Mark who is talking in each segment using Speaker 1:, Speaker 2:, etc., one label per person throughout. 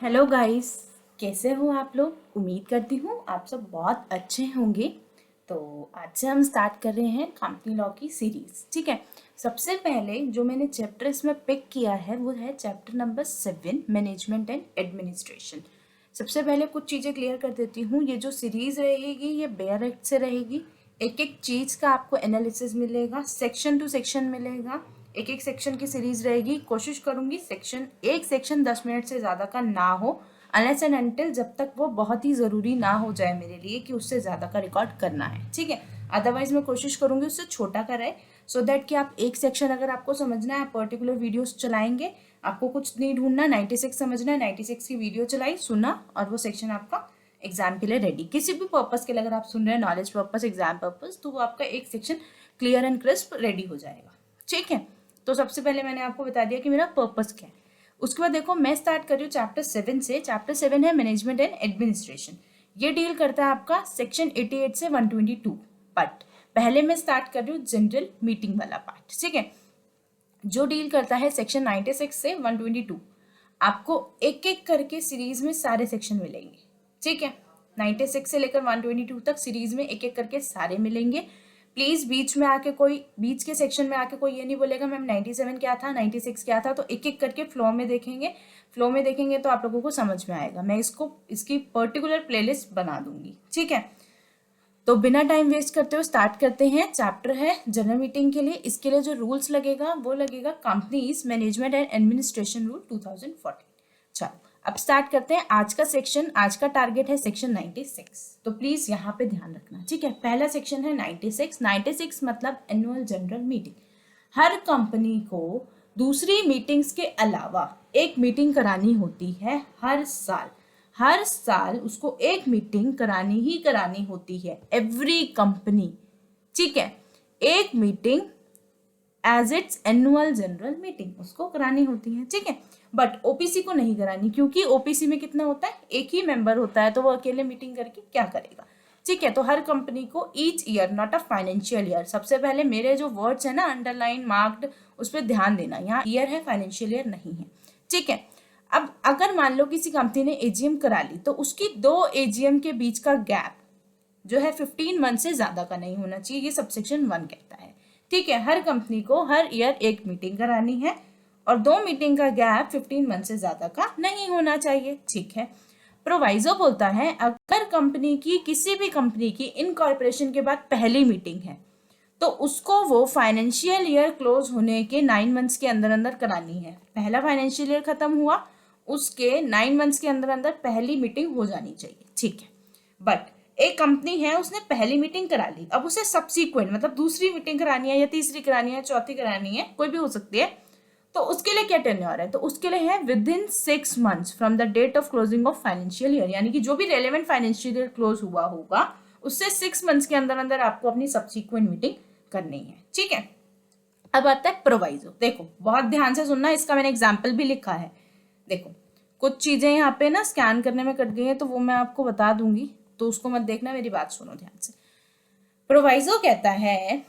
Speaker 1: Hello guys. कैसे हो आप लोग? उम्मीद करती हूँ आप सब बहुत अच्छे होंगे। तो आज से हम स्टार्ट कर रहे हैं कंपनी लॉ की सीरीज। ठीक है। सबसे पहले जो मैंने चैप्टर इसमें पिक किया है वो है chapter number 7, management and administration. सबसे पहले कुछ चीज़ें क्लियर कर देती हूँ। ये जो सीरीज रहेगी ये बेयर एक्ट से रहेगी। एक एक चीज़ का आपको एनालिसिस मिलेगा, सेक्शन टू सेक्शन मिलेगा। एक एक सेक्शन की सीरीज रहेगी। कोशिश करूंगी एक सेक्शन 10 मिनट से ज़्यादा का ना हो, अनलेस एंड अनटिल जब तक वो बहुत ही ज़रूरी ना हो जाए मेरे लिए कि उससे ज़्यादा का रिकॉर्ड करना है। ठीक है। अदरवाइज मैं कोशिश करूंगी उससे छोटा कराए, सो दैट कि आप एक सेक्शन अगर आपको समझना है, पर्टिकुलर वीडियोस चलाएंगे, आपको कुछ नहीं ढूंढना, 96 समझना है, 96 की वीडियो चलाई, सुना और वो सेक्शन आपका एग्जाम के लिए रेडी। किसी भी पर्पज़ के लिए अगर आप सुन रहे हैं, नॉलेज पर्पज़, एग्जाम पर्पज़, तो वो आपका एक section clear and crisp ready हो जाएगा। ठीक है। तो सबसे पहले मैंने आपको बता दिया कि मेरा पर्पस क्या है। उसके बाद देखो मैं स्टार्ट कर रही हूँ चैप्टर 7 से। चैप्टर 7 है मैनेजमेंट एंड एडमिनिस्ट्रेशन। ये डील करता है आपका सेक्शन 88 से 122। बट पहले मैं स्टार्ट कर रही हूँ जनरल मीटिंग वाला पार्ट। ठीक है, जो डील करता है सेक्शन 96 से 122। आपको एक एक करके सीरीज में सारे सेक्शन मिलेंगे। ठीक है, 96 से लेकर 122 तक सीरीज में एक एक करके सारे मिलेंगे। प्लीज बीच के सेक्शन में आके कोई ये नहीं बोलेगा मैम 97 क्या था, 96 क्या था। तो एक एक करके फ्लो में देखेंगे तो आप लोगों को समझ में आएगा। मैं इसकी पर्टिकुलर प्लेलिस्ट बना दूंगी। ठीक है, तो बिना टाइम वेस्ट करते हुए स्टार्ट करते हैं। चैप्टर है जनरल मीटिंग के लिए। इसके लिए जो रूल्स लगेगा वो लगेगा companies management and administration rule 2014। चलो अब स्टार्ट करते हैं आज का सेक्शन। आज का टारगेट है सेक्शन 96, तो प्लीज यहाँ पे ध्यान रखना। ठीक है, पहला सेक्शन है 96 मतलब एनुअल जनरल मीटिंग। हर कंपनी को दूसरी मीटिंग्स के अलावा एक मीटिंग करानी होती है हर साल उसको एक मीटिंग करानी होती है, एवरी कंपनी। ठीक है, एक meeting as it's annual general meeting उसको करानी होती है। ठीक है, बट ओपीसी को नहीं करानी, क्योंकि ओपीसी में कितना होता है, एक ही मेंबर होता है, तो वो अकेले मीटिंग करके क्या करेगा। ठीक है, तो हर कंपनी को each year, not a financial year. सबसे पहले मेरे जो वर्ड्स है ना अंडरलाइन मार्क्ड, उस पर ध्यान देना। यहाँ ईयर है, फाइनेंशियल ईयर नहीं है। ठीक है, अब अगर मान लो किसी कंपनी ने एजीएम करा ली तो उसकी 2 एजीएम के बीच का गैप जो है 15 मंथ से ज्यादा का नहीं होना चाहिए। ये सबसेक्शन 1 कहता है। ठीक है, हर कंपनी को हर ईयर एक मीटिंग करानी है और 2 मीटिंग का गैप 15 मंथ से ज्यादा का नहीं होना चाहिए। ठीक है, प्रोवाइजो बोलता है अगर किसी भी कंपनी की इनकॉर्पोरेशन के बाद पहली मीटिंग है तो उसको वो फाइनेंशियल ईयर क्लोज होने के 9 मंथ्स के अंदर अंदर करानी है। पहला फाइनेंशियल ईयर खत्म हुआ, उसके 9 मंथ्स के अंदर अंदर पहली मीटिंग हो जानी चाहिए। ठीक है, बट एक कंपनी है उसने पहली मीटिंग करा ली, अब उसे सब्सीक्वेंट मतलब दूसरी मीटिंग करानी है या तीसरी करानी है, चौथी करानी है, कोई भी हो सकती है। तो उसके लिए क्या टेन्योर है, तो उसके लिए है within 6 months from the date of closing of financial year. यानी कि जो भी रेलेवेंट फाइनेंशियल ईयर क्लोज हुआ होगा उससे 6 मंथ्स के अंदर अंदर आपको अपनी सब्सीक्वेंट मीटिंग करनी है। ठीक है, अब आता है प्रोवाइजो। देखो बहुत ध्यान से सुनना, इसका मैंने एग्जाम्पल भी लिखा है। देखो कुछ चीजें यहाँ पे ना स्कैन करने में कट गई है तो वो मैं आपको बता दूंगी, तो उसको मत देखना, मेरी बात सुनो ध्यान से। प्रोवाइजो कहता है,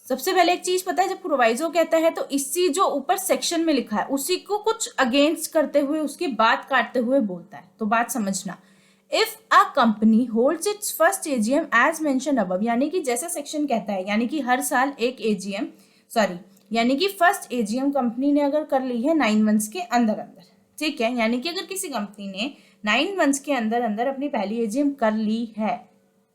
Speaker 1: सबसे पहले एक चीज पता है, जब प्रोवाइजो कहता है तो इसी जो ऊपर सेक्शन में लिखा है उसी को कुछ अगेंस्ट करते हुए, उसकी बात काटते हुए बोलता है। तो बात समझना, if a company holds its first AGM as mentioned above, यानी कि जैसा सेक्शन कहता है, यानी कि हर साल एक एजीएम, यानी कि फर्स्ट एजीएम कंपनी ने अगर कर ली है 9 मंथ्स के अंदर अंदर। ठीक है, यानी कि अगर किसी कंपनी ने 9 मंथ्स के अंदर अंदर अपनी पहली एजीएम कर ली है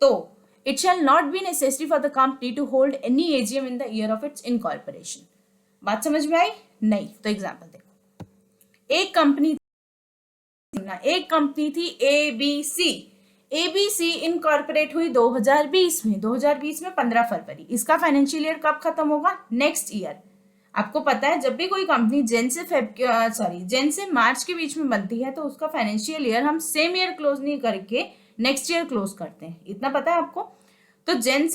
Speaker 1: तो it shall not be necessary for the company to hold any AGM in the year of its incorporation। बात समझ में आई? नहीं तो एग्जांपल देखो, एक कंपनी थी एबीसी इनकॉर्पोरेट हुई 2020 में 15 फरवरी। इसका फाइनेंशियल ईयर कब खत्म होगा? Next year. आपको पता है जब भी कोई कंपनी जैन से मार्च के बीच में बनती है तो उसका फाइनेंशियल ईयर हम सेम ईयर क्लोज नहीं करके नेक्स्ट ईयर क्लोज करते हैं, इतना पता है आपको। तो जैन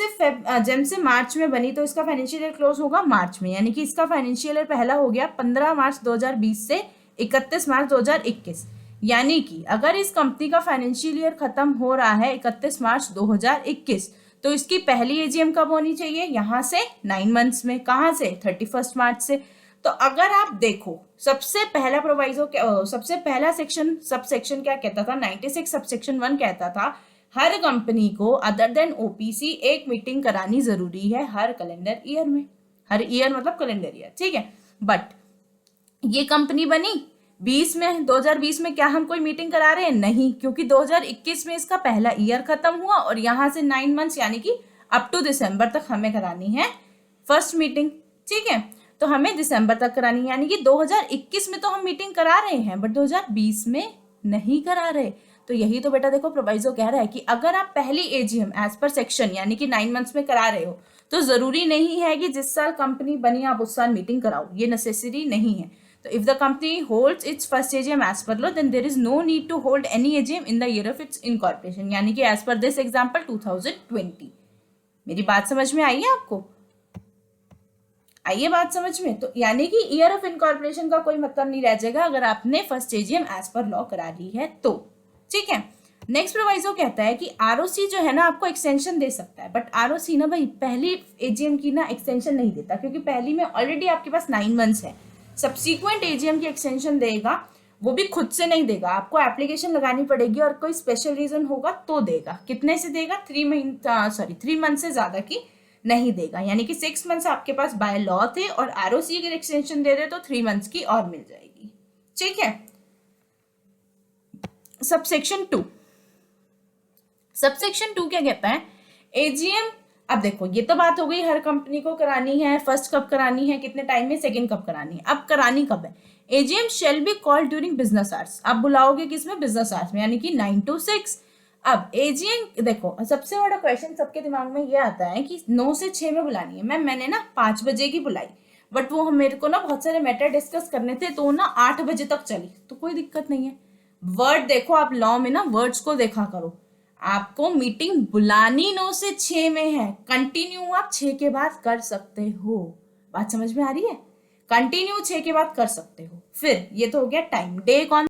Speaker 1: से मार्च में बनी तो इसका फाइनेंशियल ईयर क्लोज होगा मार्च में, यानी कि इसका फाइनेंशियल ईयर पहला हो गया 15 मार्च 2020 से 31 मार्च 2021। यानी कि अगर इस कंपनी का फाइनेंशियल ईयर खत्म हो रहा है 31 मार्च 2021 तो इसकी पहली एजीएम कब होनी चाहिए? यहां से 9 मंथ्स में। कहां से? 31 मार्च से। तो अगर आप देखो सबसे पहला प्रोवाइजो सबसे पहला सेक्शन सब सेक्शन क्या कहता था, 96 सब सेक्शन 1 कहता था हर कंपनी को अदर देन ओपीसी एक मीटिंग करानी जरूरी है हर कैलेंडर ईयर में, हर ईयर मतलब कैलेंडर ईयर, ठीक है। बट ये कंपनी बनी 20 में, 2020 में क्या हम कोई मीटिंग करा रहे हैं? नहीं, क्योंकि 2021 में इसका पहला ईयर खत्म हुआ और यहां से 9 मंथ्स यानी कि अप टू दिसंबर तक हमें करानी है फर्स्ट मीटिंग, ठीक है। तो हमें दिसंबर तक करानी है, यानी कि 2021 में तो हम मीटिंग करा रहे हैं बट 2020 में नहीं करा रहे। तो यही तो बेटा देखो प्रोवाइजो कह रहा है कि अगर आप पहली एजीएम एज पर सेक्शन यानी कि 9 मंथ्स में करा रहे हो तो जरूरी नहीं है कि जिस साल कंपनी बनी आप उस साल मीटिंग कराओ, ये नेसेसरी नहीं है। तो if the company holds its first AGM as per law then there is no need to hold any AGM in the year of its incorporation, यानी कि एज पर दिस एग्जांपल 2020। मेरी बात समझ में आई है आपको? आइए बात समझ में। तो यानी कि ईयर ऑफ इनकॉर्पोरेशन का कोई मतलब नहीं रह जाएगा अगर आपने first AGM as per law करा ली है तो, ठीक है। नेक्स्ट प्रोवाइजो कहता है कि आरओसी जो है ना आपको एक्सटेंशन दे सकता है, बट आरओसी ना भाई पहली एजीएम की ना एक्सटेंशन नहीं देता, क्योंकि पहली में ऑलरेडी आपके पास 9 मंथ्स है। सब्सिक्वेंट एजीएम की एक्सटेंशन देगा वो भी खुद से नहीं देगा, आपको एप्लीकेशन लगानी पड़ेगी और कोई स्पेशल रीजन होगा तो देगा। कितने से देगा? 3 मंथ से ज्यादा की नहीं देगा, यानी कि 6 मंथ्स आपके पास बाय लॉ थे और आरओसी अगर एक्सटेंशन दे रहे तो 3 मंथ्स की और मिल जाएगी, ठीक है। सबसेक्शन 2, सबसेक्शन 2 क्या कहता है? एजीएम, अब देखो ये तो बात हो गई हर कंपनी को करानी है, फर्स्ट कब करानी है, कितने टाइम में, सेकंड कब करानी है। अब करानी कब है? AGM shall be called during business hours, आप बुलाओगे किसमें? बिजनेस आवर्स में, यानी कि 9 to 6। अब एजीएम देखो सबसे बड़ा क्वेश्चन सबके दिमाग में ये आता है कि 9 से 6 में बुलानी है। मैंने ना 5 बजे की बुलाई, बट वो मेरे को ना बहुत सारे मैटर डिस्कस करने थे तो ना 8 बजे तक चली, तो कोई दिक्कत नहीं है। वर्ड देखो आप लॉ में ना वर्ड्स को देखा करो, आपको मीटिंग बुलानी 9 से 6 में है, कंटिन्यू आप 6 के बाद कर सकते हो। बात समझ में आ रही है? कंटिन्यू 6 के बाद कर सकते हो। फिर ये तो हो गया टाइम, डे कौन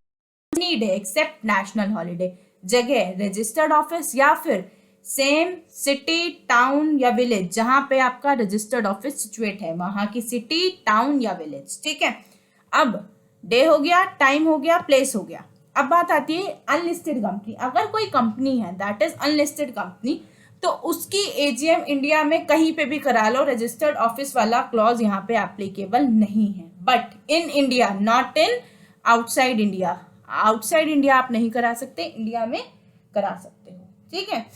Speaker 1: सी डे एक्सेप्ट नेशनल हॉलीडे, जगह रजिस्टर्ड ऑफिस या फिर सेम सिटी टाउन या विलेज जहां पे आपका रजिस्टर्ड ऑफिस सिचुएट है वहां की सिटी टाउन या विलेज, ठीक है। अब डे हो गया, टाइम हो गया, प्लेस हो गया। अब बात आती है अनलिस्टेड कंपनी। अगर कोई कंपनी है दैट इज अनलिस्टेड कंपनी तो उसकी एजीएम इंडिया में कहीं पे भी करा लो, रजिस्टर्ड ऑफिस वाला क्लॉज यहाँ पे एप्लीकेबल नहीं है। But in India, not in outside India, outside India आप नहीं करा सकते, इंडिया में करा सकते हो, ठीक है।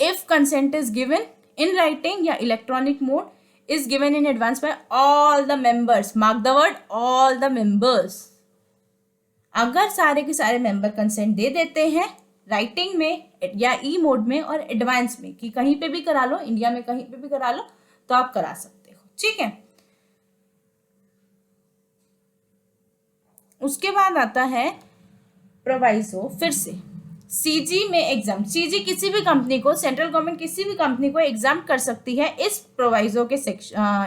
Speaker 1: If consent is given in writing या electronic mode is given in advance by all the members, mark the word all the members। अगर सारे के सारे मेंबर कंसेंट दे देते हैं राइटिंग में या ई मोड में और एडवांस में कि कहीं पे भी करा लो, इंडिया में कहीं पे भी करा लो, तो आप करा सकते हो, ठीक है। उसके बाद आता है प्रोवाइजो, फिर से सीजी में एग्जाम, सीजी किसी भी कंपनी को, सेंट्रल गवर्नमेंट किसी भी कंपनी को एग्जाम कर सकती है इस प्रोवाइजो के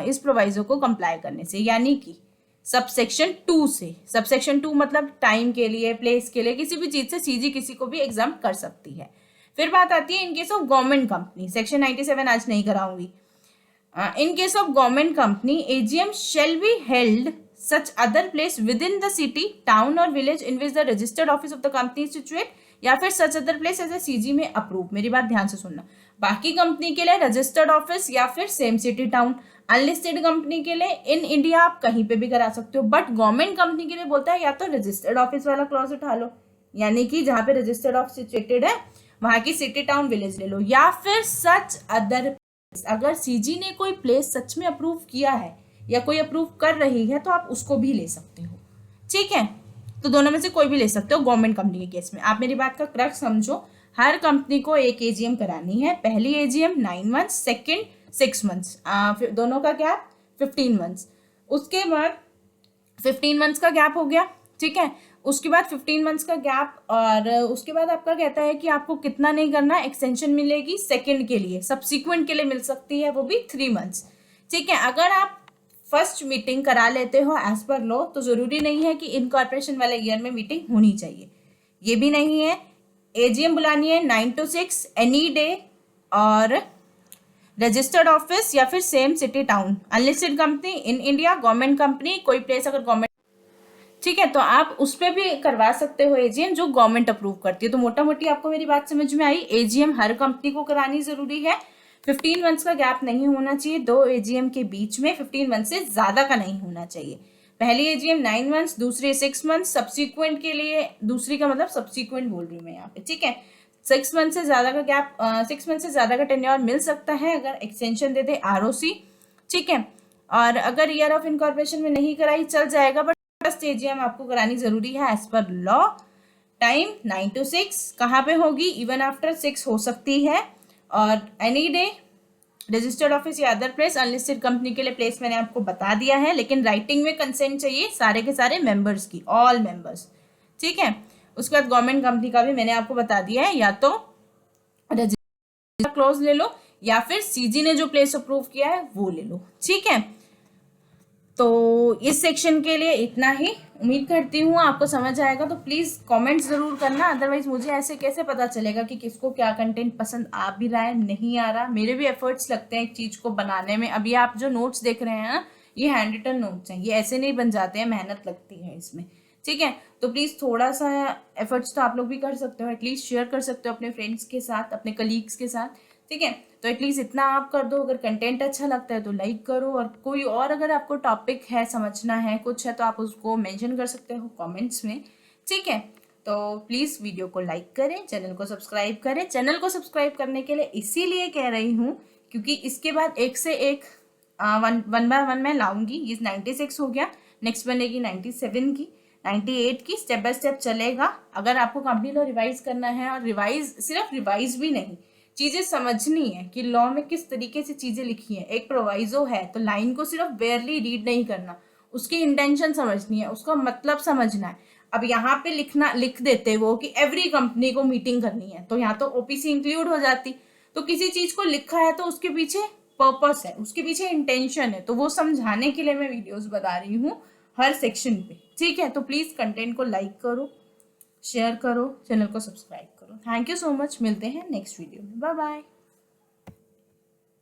Speaker 1: इस प्रोवाइजो को कंप्लाई करने से, यानी कि सबसेक्शन 2 से। सबसेक्शन 2 मतलब टाइम के लिए, प्लेस के लिए, किसी भी चीज से सीजी किसी को भी एग्जाम कर सकती है। फिर बात आती है in case of government company, section 97 आज नहीं कराऊंगी। In case of government company AGM shall be held such other place within the city, town or village in which the registered office of the company is situated, या फिर such other place as a CG में approve. मेरी बात ध्यान से सुनना, बाकी company के लिए रजिस्टर्ड ऑफिस या फिर same city town, unlisted company के लिए इन इंडिया आप कहीं पे भी करा सकते हो। बट गवर्नमेंट कंपनी के लिए बोलता है या तो रजिस्टर्ड ऑफिस वाला क्लॉज उठा लो, यानी कि जहां पे रजिस्टर्ड ऑफिस सिचुएटेड है वहां की सिटी टाउन विलेज ले लो, या फिर सच अदर प्लेस। अगर सीजी ने कोई प्लेस सच में अप्रूव किया है या कोई अप्रूव कर रही है तो आप उसको भी ले सकते हो, ठीक है। तो दोनों में से कोई भी ले सकते हो गवर्नमेंट कंपनी के केस में। आप मेरी बात का क्रक्स समझो, हर कंपनी को एक एजीएम करानी है, पहली एजीएम 9 मंथ्स, सेकंड 6 मंथ्स, दोनों का गैप 15 मंथ्स। उसके बाद 15 मंथ्स का गैप हो गया, ठीक है। उसके बाद 15 मंथ्स का गैप, और उसके बाद आपका कहता है कि आपको कितना नहीं करना, एक्सटेंशन मिलेगी सेकेंड के लिए, सब्सिक्वेंट के लिए मिल सकती है, वो भी 3 मंथ्स, ठीक है। अगर आप फर्स्ट मीटिंग करा लेते हो एज पर लॉ तो जरूरी नहीं है कि इनकॉर्पोरेशन वाले ईयर में मीटिंग होनी चाहिए, ये भी नहीं है। एजीएम बुलानी है 9 to 6 एनी डे, और रजिस्टर्ड ऑफिस या फिर same city town, unlisted company, in India, government company, कोई प्लेस अगर गवर्नमेंट, ठीक है, तो आप उस पर भी करवा सकते हो एजीएम जो गवर्नमेंट अप्रूव करती है। तो मोटा मोटी आपको मेरी बात समझ में आई, एजीएम हर कंपनी को करानी जरूरी है। 15 मंथ्स का गैप नहीं होना चाहिए दो एजीएम के बीच में, 15 मंथ से ज्यादा का नहीं होना चाहिए। पहली एजीएम 9 मंथ्स, दूसरी 6 मंथ्स, सब्सिक्वेंट के लिए, दूसरी का मतलब सब्सिक्वेंट बोल रही हूँ मैं यहाँ पे, ठीक है। 6 मंथ से ज्यादा का गैप, 6 मंथ से ज्यादा का टेन्योर मिल सकता है अगर एक्सटेंशन दे दे आरओसी, ठीक है। और अगर ईयर ऑफ इनकॉर्पोरेशन में नहीं कराई चल जाएगा, बट फर्स्ट एजीएम आपको करानी जरूरी है as per law. Time 9 to 6, कहाँ पे होगी, इवन आफ्टर 6 हो सकती है, और एनी डे, रजिस्टर्ड ऑफिस या अदर प्लेस। अनलिस्टेड कंपनी के लिए प्लेस मैंने आपको बता दिया है, लेकिन राइटिंग में कंसेंट चाहिए सारे के सारे मेंबर्स की, ऑल मेंबर्स, ठीक है। उसके बाद गवर्नमेंट कंपनी का भी मैंने आपको बता दिया है, या तो रजिस्टर क्लोज ले लो या फिर सीजी ने जो प्लेस अप्रूव किया है वो ले लो, ठीक है। तो इस सेक्शन के लिए इतना ही, उम्मीद करती हूँ आपको समझ आएगा। तो प्लीज़ कमेंट ज़रूर करना, अदरवाइज मुझे ऐसे कैसे पता चलेगा कि किसको क्या कंटेंट पसंद आ भी रहा है, नहीं आ रहा। मेरे भी एफर्ट्स लगते हैं एक चीज़ को बनाने में। अभी आप जो नोट्स देख रहे हैं ना, ये हैंड रिटन नोट्स हैं, ये ऐसे नहीं बन जाते हैं, मेहनत लगती है इसमें, ठीक है। तो प्लीज़ थोड़ा सा एफर्ट्स तो आप लोग भी कर सकते हो, एटलीस्ट शेयर कर सकते हो अपने फ्रेंड्स के साथ, अपने कलीग्स के साथ, ठीक है। तो एटलीस्ट इतना आप कर दो। अगर कंटेंट अच्छा लगता है तो लाइक करो, और कोई और अगर आपको टॉपिक है, समझना है कुछ है, तो आप उसको मेंशन कर सकते हो कमेंट्स में, ठीक है। तो प्लीज़ वीडियो को लाइक करें, चैनल को सब्सक्राइब करें। चैनल को सब्सक्राइब करने के लिए इसीलिए कह रही हूँ क्योंकि इसके बाद एक से एक वन बाय वन मैं लाऊंगी। ये 96 हो गया, नेक्स्ट बनेगी 97 की, 98 की, स्टेप बाय स्टेप चलेगा। अगर आपको कंपनी लॉ रिवाइज करना है, और रिवाइज सिर्फ रिवाइज भी नहीं, चीजें समझनी है कि लॉ में किस तरीके से चीजें लिखी है। एक प्रोवाइजो है तो लाइन को सिर्फ बेयरली रीड नहीं करना, उसकी इंटेंशन समझनी है, उसका मतलब समझना है। अब यहाँ पे लिख देते वो कि एवरी कंपनी को मीटिंग करनी है, तो यहाँ तो ओपीसी इंक्लूड हो जाती। तो किसी चीज को लिखा है तो उसके पीछे पर्पस है, उसके पीछे इंटेंशन है, तो वो समझाने के लिए मैं वीडियोस बना रही हूँ हर सेक्शन पे, ठीक है। तो प्लीज कंटेंट को लाइक करो, शेयर करो, चैनल को सब्सक्राइब करो। थैंक यू सो मच, मिलते हैं नेक्स्ट वीडियो में, बाय बाय।